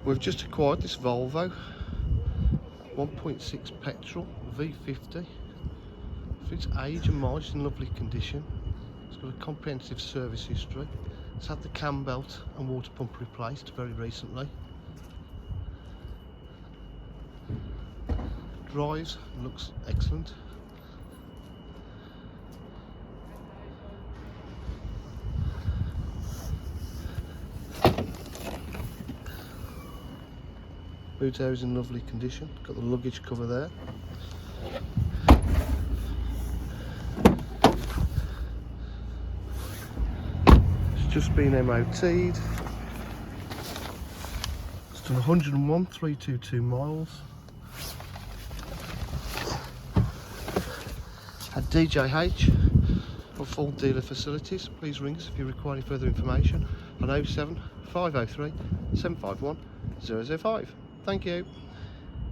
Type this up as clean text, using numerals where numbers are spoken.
We've just acquired this Volvo 1.6 petrol V50. For its age and mileage, in lovely condition. It's got a comprehensive service history. It's had the cam belt and water pump replaced very recently. Drives and looks excellent. Boot area is in lovely condition. Got the luggage cover there. It's just been MOT'd. It's done 101,322 miles. At DJH of all dealer facilities. Please ring us if you require any further information on 07 503 751 005. Thank you.